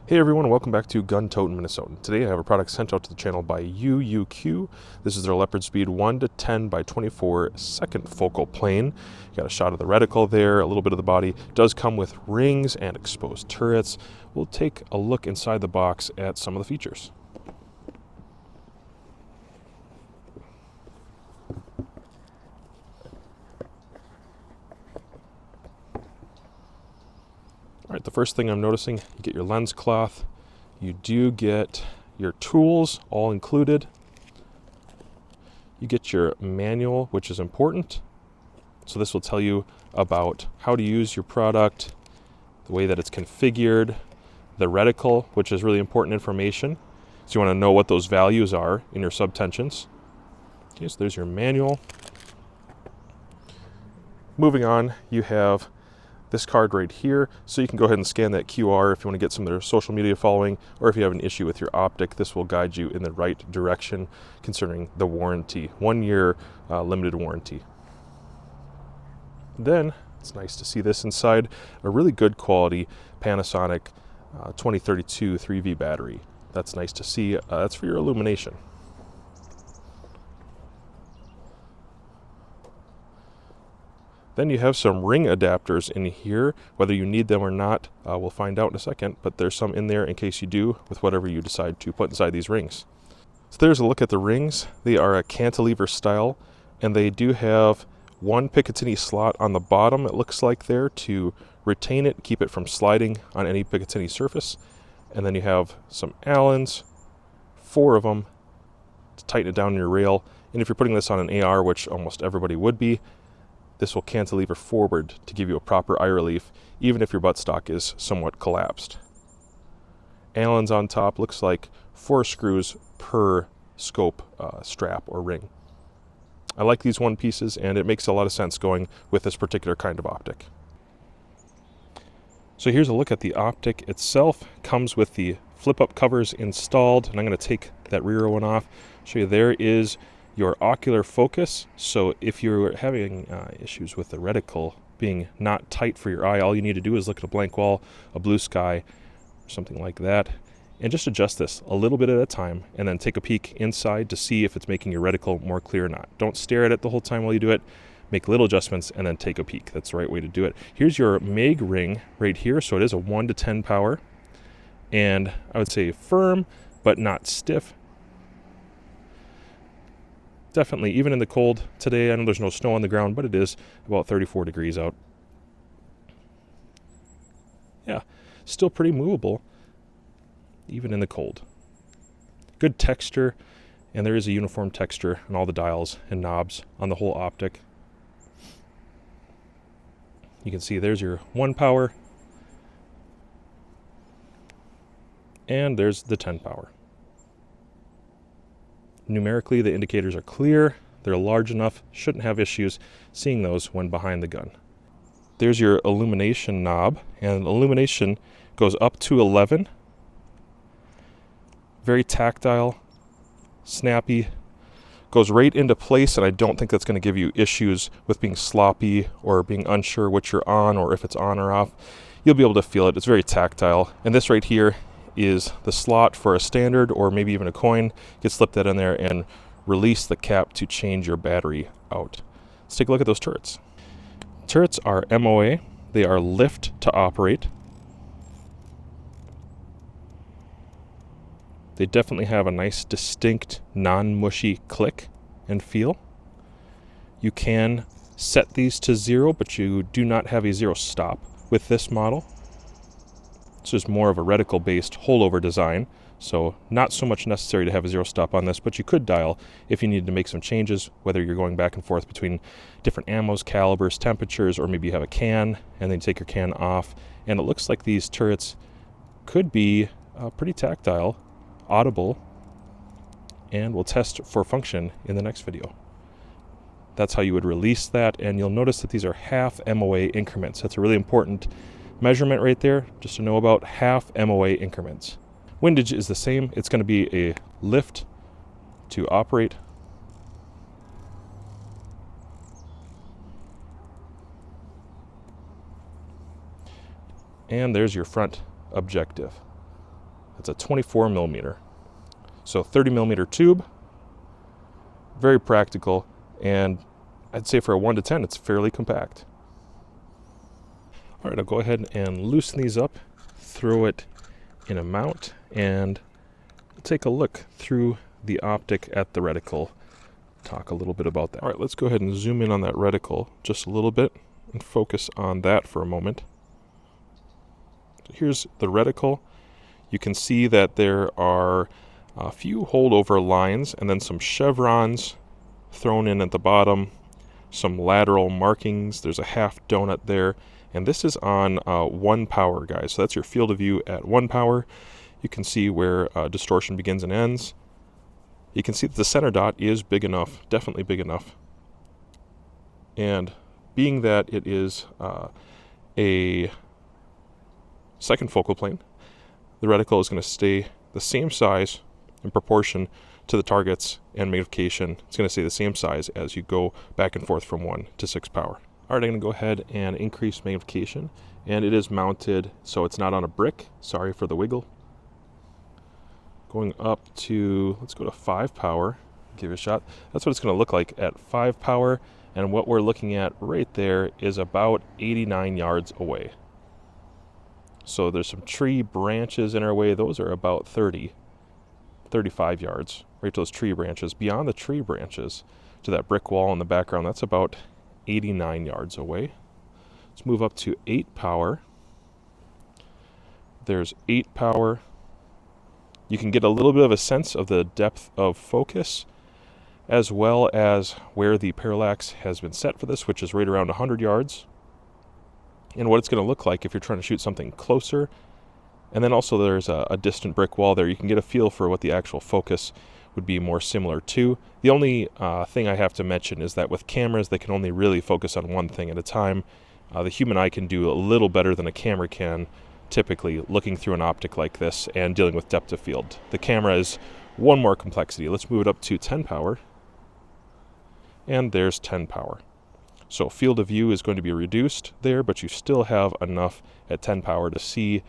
Hey everyone, welcome back to Gun Totin' Minnesotan. Today I have a product sent out to the channel by UUQ. This is their Leopard Speed 1 to 10 by 24 second focal plane. You got a shot of the reticle there, a little bit of the body. It does come with rings and exposed turrets. We'll take a look inside the box at some of the features. All right, the first thing I'm noticing, you get your lens cloth. You do get your tools all included. You get your manual, which is important. So this will tell you about how to use your product, the way that it's configured, the reticle, which is really important information. So you want to know what those values are in your subtensions. Okay, so there's your manual. Moving on, you have this card right here, so you can go ahead and scan that QR if you want to get some of their social media following, or if you have an issue with your optic. This will guide you in the right direction concerning the warranty, 1 year limited warranty. Then it's nice to see this inside, a really good quality Panasonic 2032 3V battery. That's nice to see. That's for your illumination. Then you have some ring adapters in here. Whether you need them or not, we'll find out in a second, but there's some in there in case you do with whatever you decide to put inside these rings. So there's a look at the rings. They are a cantilever style, and they do have one Picatinny slot on the bottom, it looks like there, to retain it, keep it from sliding on any Picatinny surface. And then you have some Allens, 4 of them, to tighten it down in your rail. And if you're putting this on an AR, which almost everybody would be, this will cantilever forward to give you a proper eye relief, even if your buttstock is somewhat collapsed. Allen's on top, looks like 4 screws per scope strap or ring. I like these one pieces, and it makes a lot of sense going with this particular kind of optic. So here's a look at the optic itself. Comes with the flip-up covers installed, and I'm going to take that rear one off. Show you there is your ocular focus. So if you're having issues with the reticle being not tight for your eye, all you need to do is look at a blank wall, a blue sky, something like that, and just adjust this a little bit at a time, and then take a peek inside to see if it's making your reticle more clear or not. Don't stare at it the whole time while you do it. Make little adjustments and then take a peek. That's the right way to do it. Here's your MAG ring right here. So it is a 1 to 10 power, and I would say firm but not stiff. Definitely, even in the cold today, I know there's no snow on the ground, but it is about 34 degrees out. Yeah, still pretty movable, even in the cold. Good texture, and there is a uniform texture on all the dials and knobs on the whole optic. You can see there's your 1 power, and there's the 10 power. Numerically, the indicators are clear. They're large enough, shouldn't have issues seeing those when behind the gun. There's your illumination knob, and illumination goes up to 11. Very tactile, snappy, goes right into place, and I don't think that's going to give you issues with being sloppy or being unsure what you're on or if it's on or off. You'll be able to feel it. It's very tactile. And this right here is the slot for a standard or maybe even a coin. You can slip that in there and release the cap to change your battery out. Let's take a look at those turrets. Turrets are MOA. They are lift to operate. They definitely have a nice distinct non-mushy click and feel. You can set these to 0, but you do not have a 0 stop with this model. This is more of a reticle-based holdover design, so not so much necessary to have a 0 stop on this, but you could dial if you needed to make some changes, whether you're going back and forth between different ammos, calibers, temperatures, or maybe you have a can, and then take your can off. And it looks like these turrets could be pretty tactile, audible, and we'll test for function in the next video. That's how you would release that, and you'll notice that these are half MOA increments. That's a really important measurement right there, just to know about half MOA increments. Windage is the same. It's going to be a lift to operate. And there's your front objective. It's a 24 millimeter. So 30 millimeter tube, very practical, and I'd say for a 1 to 10, it's fairly compact. All right, I'll go ahead and loosen these up, throw it in a mount, and take a look through the optic at the reticle. Talk a little bit about that. All right, let's go ahead and zoom in on that reticle just a little bit and focus on that for a moment. So here's the reticle. You can see that there are a few holdover lines and then some chevrons thrown in at the bottom, some lateral markings. There's a half donut there, and this is on 1 power, guys. So that's your field of view at 1 power. You can see where distortion begins and ends. You can see that the center dot is big enough, definitely big enough. And being that it is a second focal plane, the reticle is going to stay the same size in proportion to the targets and magnification. It's going to stay the same size as you go back and forth from 1 to 6 power. All right, I'm going to go ahead and increase magnification, and it is mounted so it's not on a brick. Sorry for the wiggle. Going up to, let's go to 5 power, give it a shot. That's what it's going to look like at 5 power, and what we're looking at right there is about 89 yards away. So there's some tree branches in our way. Those are about 35 yards, right to those tree branches. Beyond the tree branches to that brick wall in the background, that's about 89 yards away. Let's move up to 8 power. There's 8 power. You can get a little bit of a sense of the depth of focus, as well as where the parallax has been set for this, which is right around 100 yards, and what it's going to look like if you're trying to shoot something closer. And then also there's a distant brick wall there. You can get a feel for what the actual focus would be more similar to. The only thing I have to mention is that with cameras, they can only really focus on one thing at a time. The human eye can do a little better than a camera can, typically looking through an optic like this and dealing with depth of field. The camera is one more complexity. Let's move it up to 10 power. And there's 10 power. So field of view is going to be reduced there, but you still have enough at 10 power to see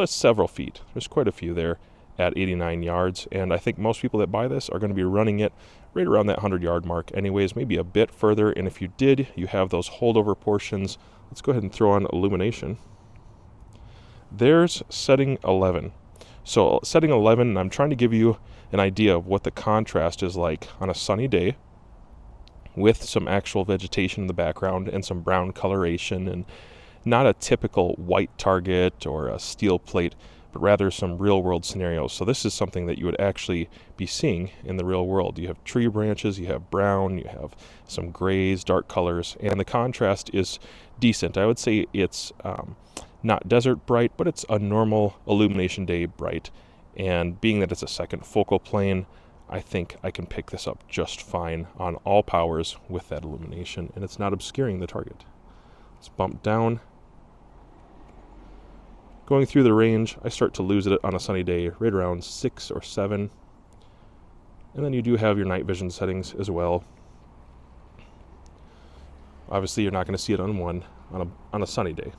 several feet. There's quite a few there at 89 yards, and I think most people that buy this are going to be running it right around that 100-yard mark anyways, maybe a bit further. And if you did, you have those holdover portions. Let's go ahead and throw on illumination. There's setting 11. So setting 11, I'm trying to give you an idea of what the contrast is like on a sunny day with some actual vegetation in the background and some brown coloration, and not a typical white target or a steel plate, but rather some real world scenarios. So this is something that you would actually be seeing in the real world. You have tree branches, you have brown, you have some grays, dark colors, and the contrast is decent. I would say it's not desert bright, but it's a normal illumination day bright. And being that it's a second focal plane, I think I can pick this up just fine on all powers with that illumination, and it's not obscuring the target. Let's bump down. Going through the range, I start to lose it on a sunny day right around 6 or 7. And then you do have your night vision settings as well. Obviously, you're not going to see it on a sunny day.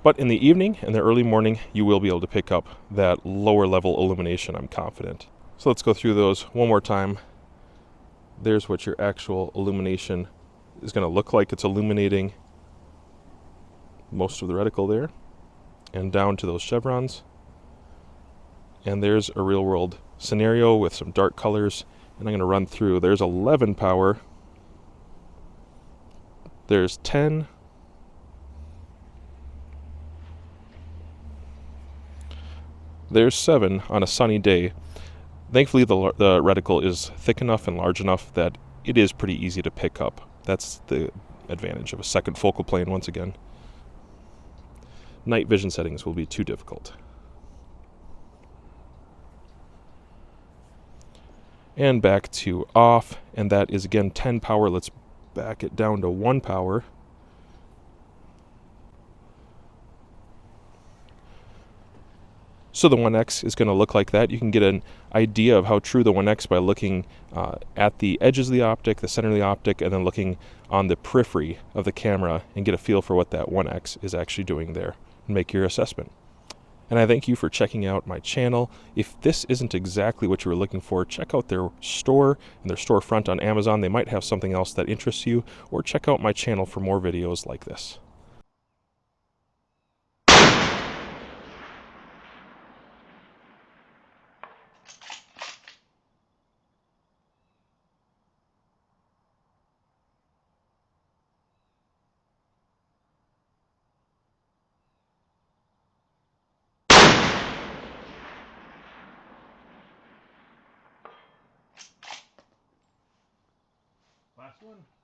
But in the evening and the early morning, you will be able to pick up that lower level illumination, I'm confident. So let's go through those one more time. There's what your actual illumination is going to look like. It's illuminating most of the reticle there, and down to those chevrons. And there's a real world scenario with some dark colors, and I'm going to run through. There's 11 power. There's 10. There's 7 on a sunny day. Thankfully, the reticle is thick enough and large enough that it is pretty easy to pick up. That's the advantage of a second focal plane once again. Night vision settings will be too difficult. And back to off, and that is again 10 power. Let's back it down to 1 power. So the 1X is going to look like that. You can get an idea of how true the 1X by looking at the edges of the optic, the center of the optic, and then looking on the periphery of the camera and get a feel for what that 1X is actually doing there and make your assessment. And I thank you for checking out my channel. If this isn't exactly what you were looking for, check out their store and their storefront on Amazon. They might have something else that interests you, or check out my channel for more videos like this. Last one.